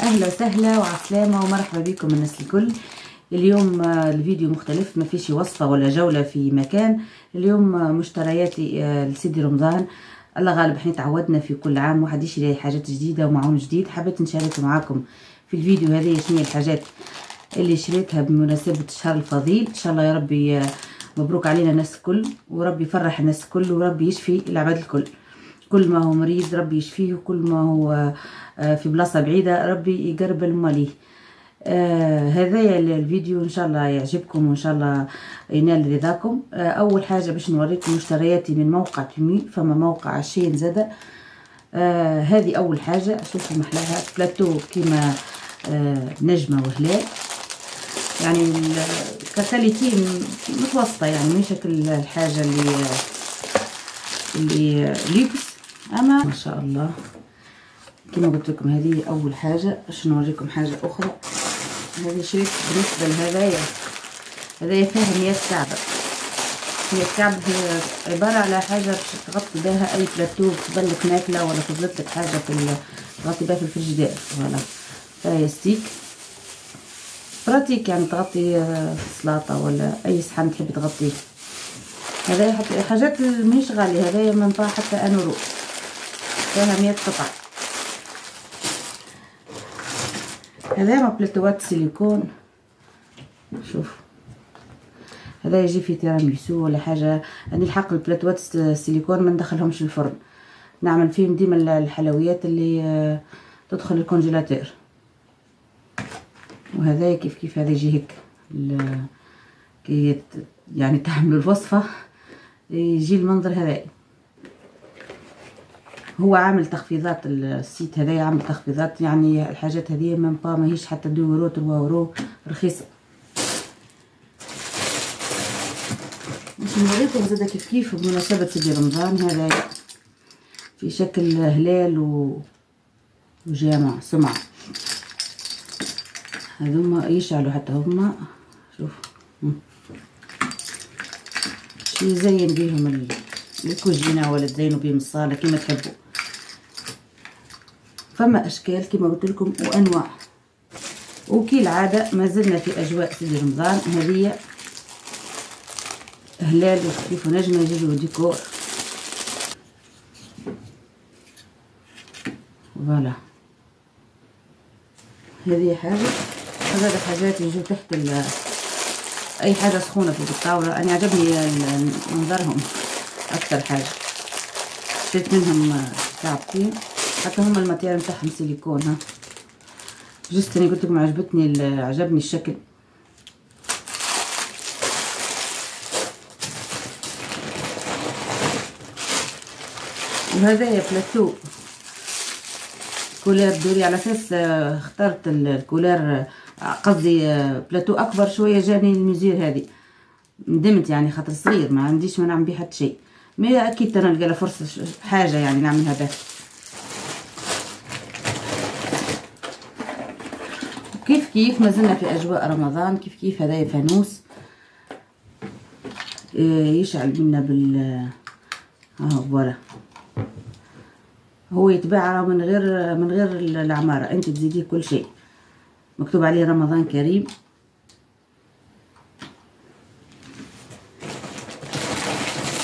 اهلا وسهلا وعسلامة ومرحبا بكم الناس الكل. اليوم الفيديو مختلف، ما فيش وصفة ولا جولة في مكان. اليوم مشترياتي لسيدي رمضان. الله غالب احنا تعودنا في كل عام واحد يشري حاجات جديدة ومعون جديد. حبيت نشارك معاكم في الفيديو هذه شنو الحاجات اللي شريتها بمناسبة الشهر الفضيل. ان شاء الله يا ربي مبروك علينا الناس الكل، وربي يفرح الناس الكل، وربي يشفي العباد الكل. كل ما هو مريض ربي يشفيه، وكل ما هو في بلاصة بعيدة ربي يقرب الماليه. هذايا الفيديو ان شاء الله يعجبكم وان شاء الله ينال رضاكم. اول حاجة باش نوريكم مشترياتي من موقع تمي، فما موقع شين زادة. هذه اول حاجة. شوفوا محلاها بلاتو كيما نجمة وهلال، يعني ككاليتي متوسطة، يعني مش شكل الحاجة اللي ليكس، اما ما شاء الله كما قلت لكم. هذه اول حاجه. باش نوريكم حاجه اخرى. هذه شريت بالنسبه لهذايا، هذايا فيها 100 كعبه. 100 كعبه هي عباره على حاجه باش تغطي بها اي بلاتو تفضلك ماكله ولا فضلت لك حاجه تغطي بها في الفريجيدير. فوالا فهي ستيك براتيك، يعني تغطي سلطه ولا اي صحن تحبي تغطيه. هذايا حاجات مش غاليه، هذايا منطقه حتى انورو، فيها 100 قطعه. هذا بلاتوات سيليكون. شوف هذا يجي في تيراميسو ولا حاجه. انا الحق البلاتوات السيليكون ما ندخلهمش الفرن، نعمل فيهم ديما الحلويات اللي تدخل الكونجيلاتور. وهذا كيف هذا يجي هيك كي يعني تعملوا الوصفه يجي المنظر هذا. هو عامل تخفيضات، السيت هذا عامل تخفيضات، يعني الحاجات هذه ماهيش حتى 2 يورو 3 يورو، رخيصه. باش نوريكم زاده كيف بمناسبه سيدي رمضان. هذا في شكل هلال وجامع سمعه. هذوما يشعلوا حتى هما. شوف شي يزين بيهم الكوجينه ولا تزينوا بهم الصاله كما تحبوا. فما اشكال كما قلت لكم وانواع. وكالعاده ما زلنا في اجواء سيدي رمضان. هذه هلال وخفيف ونجمه يجيو ديكور. فوالا هذه حاجه. هذا حاجات يجوا تحت اي حاجه سخونه فوق الطاوله. انا عجبني منظرهم اكثر حاجه. شريت منهم كعبتين، حتى هم الماتيريال نتاعهم سيليكون. ها جست انا قلت لكم عجبني الشكل. وهذا بلاتو كولير دوري، على اساس اخترت الكولير، قصدي بلاتو اكبر شويه. جاني الميزير هذه ندمت، يعني خاطر صغير ما عنديش ما نعمل بيه حتى شيء. ما اكيد انا نلقى له فرصه حاجه يعني نعملها به. كيف ما زلنا في اجواء رمضان. كيف هذايا فانوس يشعل منا فوالا. هو يتباع من غير العماره، انت تزيديه كل شيء، مكتوب عليه رمضان كريم.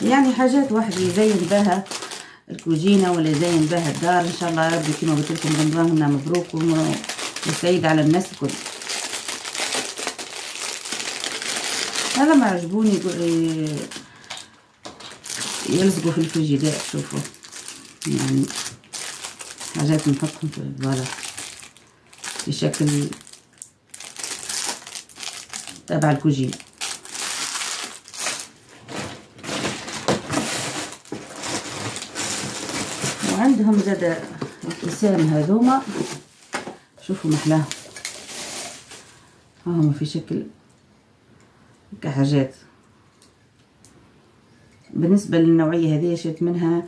يعني حاجات واحد يزين بها الكوجينه ولا يزين بها الدار. ان شاء الله يا ربي كما قلت لكم رمضان مبروك وسعيد على الناس الكل. هذا ما عجبوني يلصقوا في الفريجيدير. شوفوا يعني حاجات نحطهم في فوالا في شكل تبع الكوجينه. وعندهم زاد الكيسان هذوما. شوفوا محلاهم، هما في شكل كحاجات. بالنسبه للنوعيه هذه شريت منها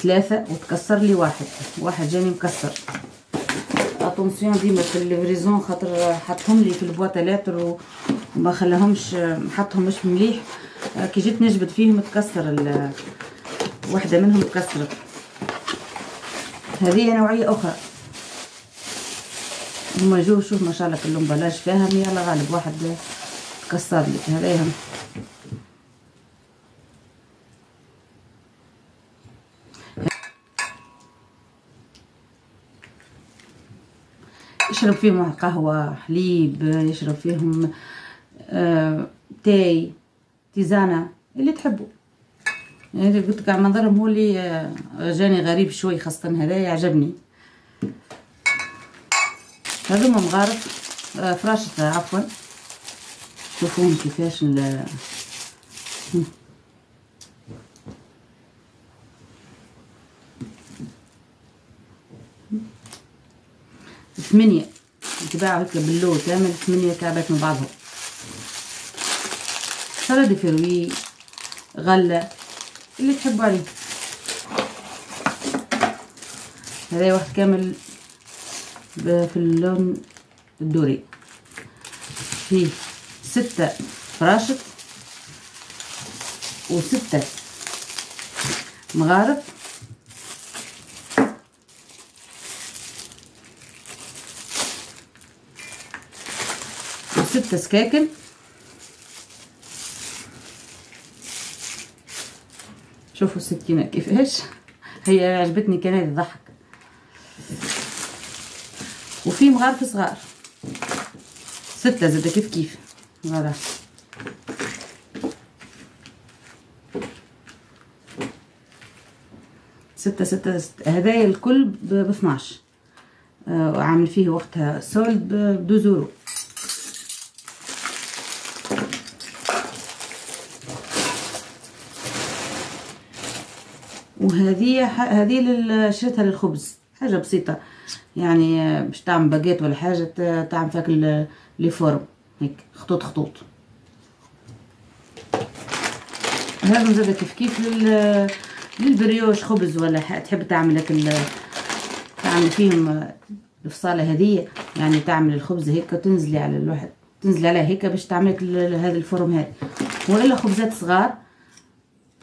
3 وتكسر لي واحد جاني مكسر. اتونسيون ديما في الليفريزون، خاطر حطهم لي في البواطه وما خلاهمش، حطهم مش مليح. كي جيت نجبد فيهم تكسر واحده منهم تكسرت. هذه نوعيه اخرى. هما جو شوف ما شاء الله كلهم بلاش فاهم. يلا غالب واحد تكسر لي هذايا. يشرب فيهم قهوة حليب، يشرب فيهم تاي تيزانة اللي تحبوا. يعني قلت لك منظرهم هو اللي جاني غريب شوي، خاصة هذايا عجبني. هذوما مغارف فراشة عفوا. شوفوهم كيفاش 8 يتباعوا هكا باللو كامل، 8 كعبات من بعضهم. سلطة فروي، غلة اللي تحبوا عليه. هذا واحد كامل في اللون الدوري، فيه 6 فراشط و6 مغارف و6 سكاكل. شوفوا السكينة كيفاش هي عجبتني، كان يضحك. وفي مغارف صغار 6 زاد كيف فوالا. ستة هدايا الكل ب12. وعامل فيه وقتها سولد ب12 يورو. هذه شريتها للخبز، حاجه بسيطه يعني باش تعمل باجيت ولا حاجه تعمل فيك لي فورم هيك خطوط. هذا زاد كيف للبريوش خبز ولا تحب تعمل لك تعمل فيهم الفصاله هذه، يعني تعمل الخبز هيك وتنزلي على الواحد، تنزلي عليه هيك باش تعمل لك هذا الفورم هذا. والا خبزات صغار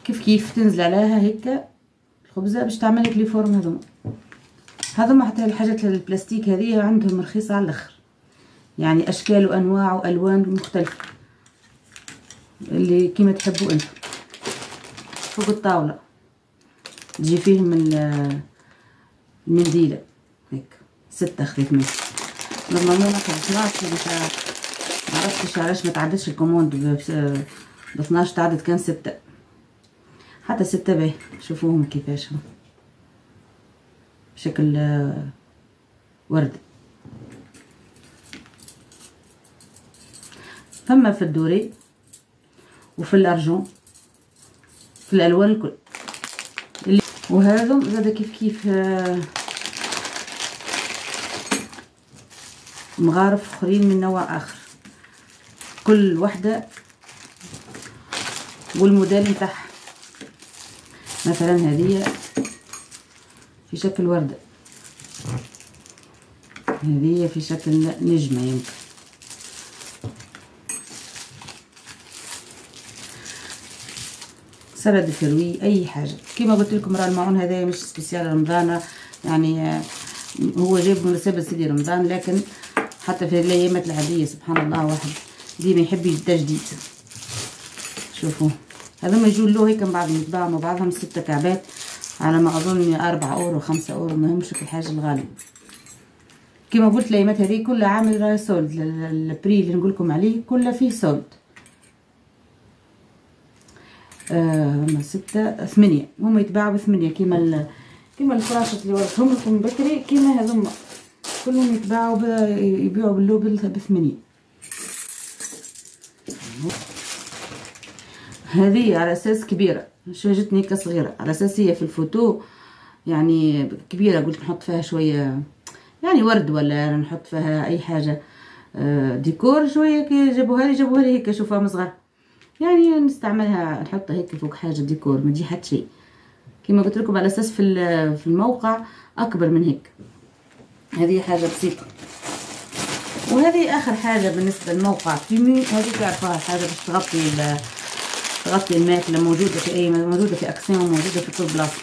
كيف تنزل عليها هيك الخبزه باش تعمل لك لي فورم. هذوما حتى الحاجات البلاستيك هذه عندهم رخيصه على الاخر، يعني اشكال وانواع والوان مختلفه اللي كيما تحبوا انتم. فوق الطاوله تجي فيهم المنديله هيك 6 خذيت منهم. نورمالمون ناخذ 12 ما عرفتش علاش ما تعدتش الكوموند ب 12 تعدت كان 6 حتى 6 باهي. شوفوهم كيفاش شكل ورد. فما في الدوري وفي الارجون في الالوان الكل اللي وهذم زاد كيف مغارف اخرين من نوع اخر، كل وحده والموديل نتاعها. مثلا هذه في شكل وردة، هذه في شكل نجمة يمكن. سلطة فروي اي حاجة كيما قلت لكم. راه المعون هذا مش سبيسيال رمضان، يعني هو جايب مناسبة سيدي رمضان، لكن حتى في الايامات العادية سبحان الله واحد ديما يحب التجديد. شوفوا هذوما يجوا له هيك من بعضهم يتباعوا مع بعضهم 6 كعبات على ما اظن 4 اورو 5 اورو، ماهمش الحاجه الغاليه. كما قلت الايامات هذه كلها عامل سولد، البري اللي نقول لكم عليه كله فيه سولد. 6 8 هما يتباعوا ب8 كيما الفراشات اللي وريتهم لكم بكري، كيما هذوما كلهم يبيعوا باللوبل ب8. هذه على اساس كبيره، شو جتني كصغيره على اساس هي في الفوتو يعني كبيره، قلت نحط فيها شويه يعني ورد ولا نحط فيها اي حاجه ديكور شويه. كي جابوها لي هيك شوفها مصغر، يعني نستعملها نحطها هيك فوق حاجه ديكور ما تجي حتى شيء. كما قلت لكم على اساس في الموقع اكبر من هيك. هذه حاجه بسيطه. وهذه اخر حاجه بالنسبه للموقع تيمي، هذه تعرفوها حاجه باش تغطي الماكله، موجوده في موجوده في اكسيون، موجوده في كل بلاصه.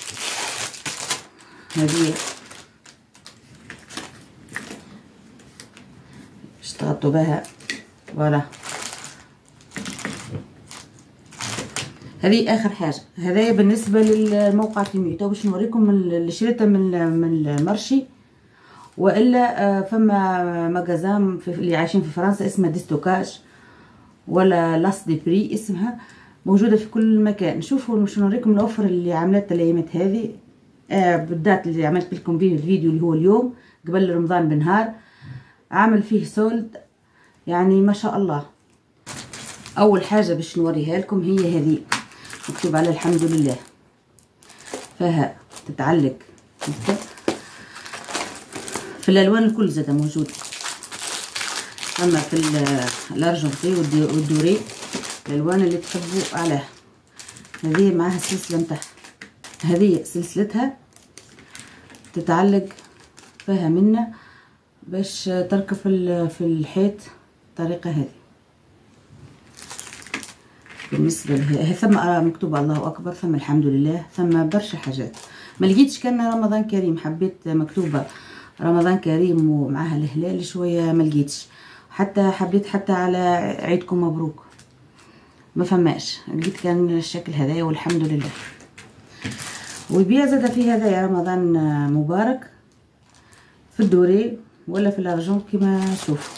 باش تغطوا بها. فوالا هذه اخر حاجه. هذايا بالنسبه للموقع تيمي. تو باش نوريكم اللي شريته من المرشي، والا فما مغازان اللي عايشين في فرنسا اسمها ديستوكاج ولا لاس دي بري اسمها، موجوده في كل مكان. شوفوا باش نوريكم الاوفر اللي عملتها الايامات هذه، بالذات اللي عملت لكم به الفيديو اللي هو اليوم قبل رمضان بنهار، عامل فيه سولد يعني ما شاء الله. اول حاجه باش نوريها لكم هي هذه، مكتوب عليها الحمد لله، فيها تتعلق في الالوان الكل زاده موجود. اما في الارجنتي والدوري الالوان اللي تحبوا عليها. هذه معاها السلسله نتاعها، هذه سلسلتها تتعلق فيها منه باش تركب في الحيط الطريقه هذه. بالنسبه لها ثم مكتوب الله اكبر، ثم الحمد لله، ثم برشا حاجات. ما لقيتش كان رمضان كريم، حبيت مكتوبه رمضان كريم ومعها الهلال شويه، ما لقيتش. حتى حبيت حتى على عيدكم مبروك، ما فماش. لقيت كان الشكل هذايا والحمد لله. ويبيع زاد في هذايا رمضان مبارك في الدوري ولا في الارجون كما تشوفوا.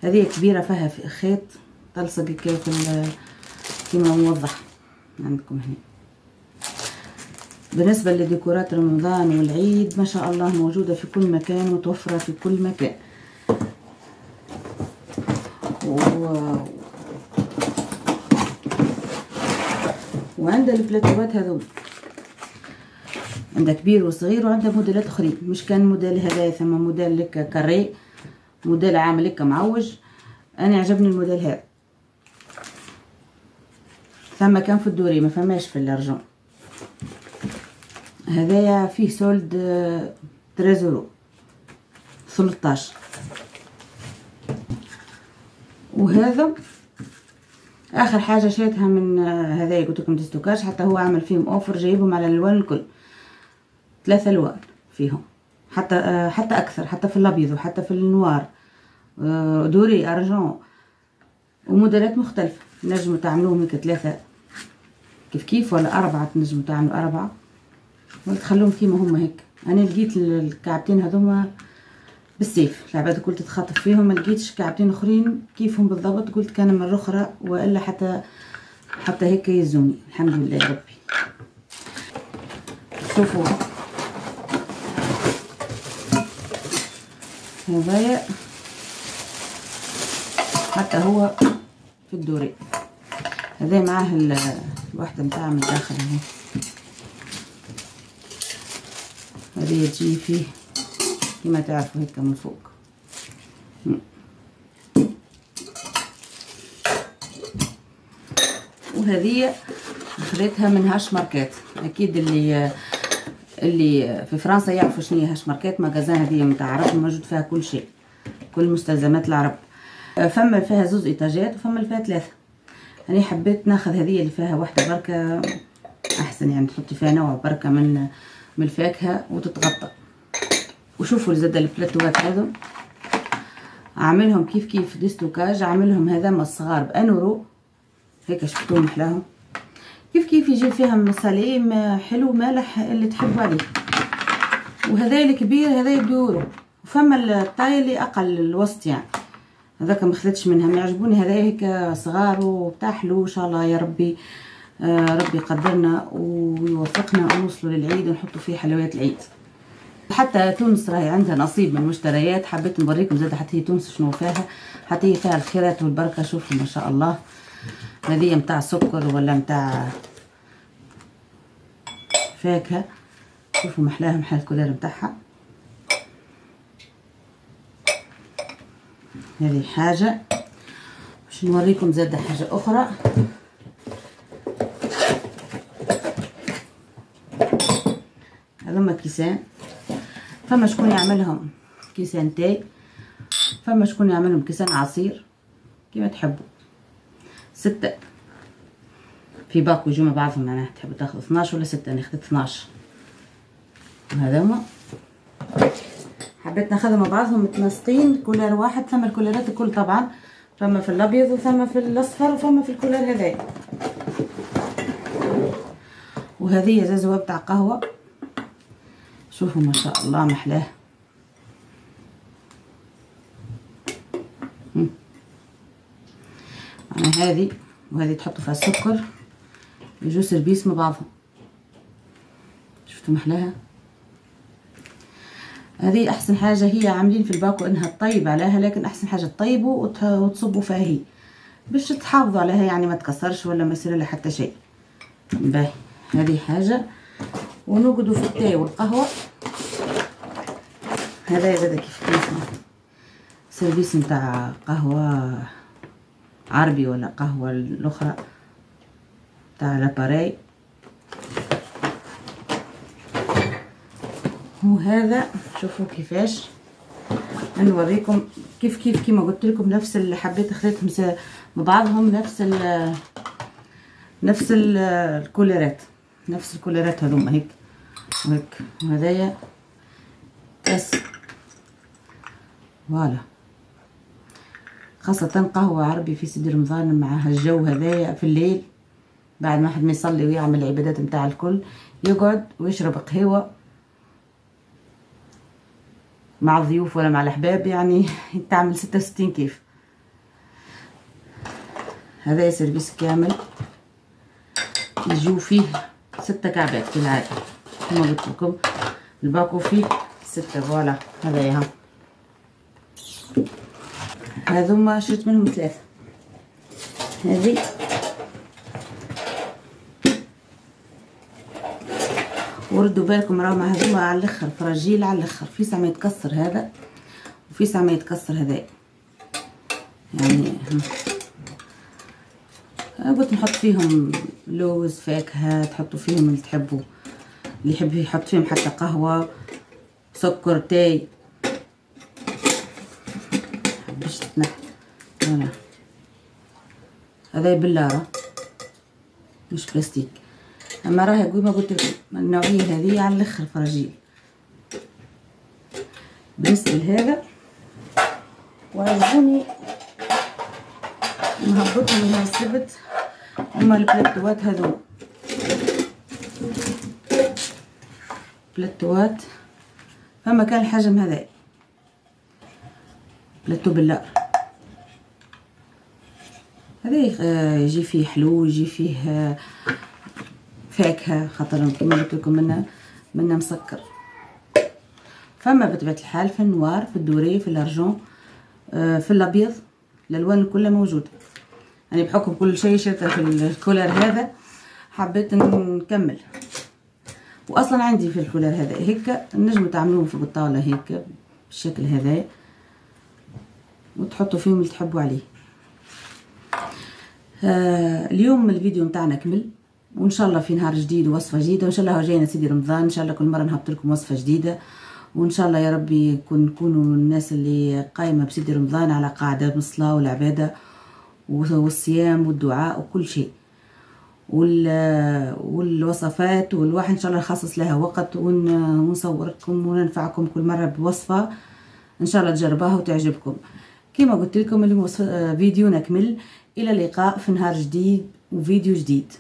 هذه كبيره فيها في خيط تلصق كما موضح عندكم هنا. بالنسبه لديكورات رمضان والعيد ما شاء الله موجوده في كل مكان، متوفره في كل مكان. وعندها البلاتوات هذول، عندها كبير وصغير، وعندها موديلات اخرين. مش كان موديل هذا، ثم موديل لك كاري، موديل عامل لك معوج. انا عجبني الموديل هذا. ثم كان في الدوري، ما فماش في الارجون. هذايا فيه سولد 13 13. وهذا اخر حاجه شريتها من هذايا قلت لكم ديستوكاج. حتى هو عمل فيهم اوفر، جايبهم على الالوان الكل، 3 الوان فيهم، حتى اكثر، حتى في الابيض وحتى في النوار، دوري ارجون وموديلات مختلفه. نجموا تعملوهم هيك 3 كيف ولا 4، تنجموا تعملوا 4 ولا تخلوهم كيما هما هيك. انا لقيت الكعبتين هذوما بالسيف، العباد الكل تتخاطف فيهم، ما لقيتش كعبتين اخرين كيفهم بالضبط. قلت كان من اخرى والا حتى هيك يزوني. الحمد لله يا ربي. شوفوا هذايا حتى هو في الدوري. هذا معاه الوحده نتاعها من الداخل اهي. هذه تجي فيه كما تعرفوا هيك من فوق. وهذه خذيتها من هاش ماركات. اكيد اللي في فرنسا يعرفوا شنو هي هاش ماركات. مغازان هذه نتاع عرب، موجود فيها كل شيء، كل مستلزمات العرب. فما فيها 2 ايطاجات وفما اللي فيها 3. انا حبيت ناخذ هذه اللي فيها واحده بركه احسن، يعني تحطي فيها نوع بركه من الفاكهه وتتغطى. وشوفوا زاد البلاتوات هذو عاملهم كيف ديستوكاج. عاملهم هذاما الصغار ب1 يورو هيك، شفتوهم محلاهم كيف يجي فيهم صليم حلو مالح اللي تحبوا عليه. وهذا الكبير هذا ب2 يورو. وفما الطاي اللي اقل الوسط يعني، هذاك ما خذيتش منها. ما يعجبوني هذا هيك صغار وبتاع حلو. ان شاء الله يا ربي ربي يقدرنا ويوفقنا ونوصلوا للعيد ونحطوا فيه حلويات العيد. حتى تونس راهي عندها نصيب من المشتريات. حبيت نوريكم زاد حتى هي تونس شنو فيها. حتى هي فيها الخيرات والبركه. شوفوا ما شاء الله. هذه متاع سكر ولا متاع فاكهه. شوفوا محلاها، محل الكولير متاعها. هذه حاجه. باش نوريكم زاد حاجه اخرى. هذوما كيسان. فما شكون يعملهم كيسان تاي، فما شكون يعملهم كيسان عصير، كيما تحبوا. 6 في باكو يجوا مع بعضهم. معناها تحبوا تاخذوا 12 ولا 6. انا اخذت 12. وهذوما حبيت ناخذهم مع بعضهم متناسقين، كولر واحد. ثم الكولرات الكل طبعا، فما في الابيض وثم في الاصفر وثم في الكولر هذايا. وهذه زازوه بتاع قهوه، شوفوا ما شاء الله محلاه. انا هذه وهذه تحطوا فيها السكر، يجوا سربيس مع بعضهم. شفتوا محلاها؟ هذه احسن حاجه هي عاملين في الباكو انها تطيب عليها، لكن احسن حاجه تطيبوا وتصبوا فيها هي باش تحافظوا عليها، يعني ما تكسرش ولا ما يصير لها حتى شيء. باهي هذه حاجه. ونوقدوا في التاي والقهوه. هذا زاد كيف سيرفيس نتاع قهوه عربي ولا قهوه الاخرى تاع لاباري. وهذا شوفوا كيفاش نوريكم كيف كيما قلت لكم، نفس اللي حبيت خليتهم ببعضهم، نفس الكوليرات، نفس الكوليرات هذوما هيك وهيك. وهذايا بس فوالا، خاصة قهوة عربي في سيدي رمضان مع هالجو هذايا في الليل، بعد ما حد ما يصلي ويعمل العبادات متاع الكل، يقعد ويشرب قهوة مع الضيوف ولا مع الأحباب، يعني تعمل 66 كيف. هذا سيرفيس كامل يجوا فيه 6 كعبات كالعادة كما قلت لكم، الباكو فيه 6. فوالا هذايا هذوما شريت منهم 3. هذه وردوا بالكم راهو مع هذوما على الاخر فراجيل على الاخر، في ساعه ما يتكسر هذا وفي ساعه ما يتكسر هذا. يعني قلت نحط فيهم لوز، فاكهه، تحطوا فيهم اللي تحبوا، اللي يحب يحط فيهم حتى قهوه، سكر، تاي باش تتنحى. فوالا هذا بلاره مش بلاستيك، اما راهي كما قلت لكم النوعيه هذه على الاخر فراجيل. بالنسبه لهذا وعجبوني نهبطهم من السبت، هما البلاتوات هذو، بلاتوات. فما كان الحجم هذا بلاتو باللار، هذا يجي فيه حلو، يجي فيه فاكهه، خاطر كما قلت لكم منا مسكر. فما بطبيعه الحال في النوار، في الدوري، في الارجون، في الابيض، الالوان كلها موجوده. يعني بحكم كل شيء شريته في الكولر هذا حبيت نكمل. واصلا عندي في الكولر هذا هيك نجموا تعملوه في الطاوله هيك بالشكل هذا، وتحطوا فيهم اللي تحبوا عليه. اليوم الفيديو متاعنا كمل، وان شاء الله في نهار جديد ووصفه جديده، وان شاء الله جاينا سيدي رمضان، ان شاء الله كل مره نهبط لكم وصفه جديده، وان شاء الله يا ربي نكونوا من الناس اللي قايمه بسيدي رمضان على قاعده من الصلاه والعباده والصيام والدعاء وكل شيء، والوصفات، والواحد ان شاء الله نخصص لها وقت ونصوركم وننفعكم كل مره بوصفه ان شاء الله تجربوها وتعجبكم. كما قلت لكم اليوم فيديو نكمل. الى اللقاء في نهار جديد وفيديو جديد.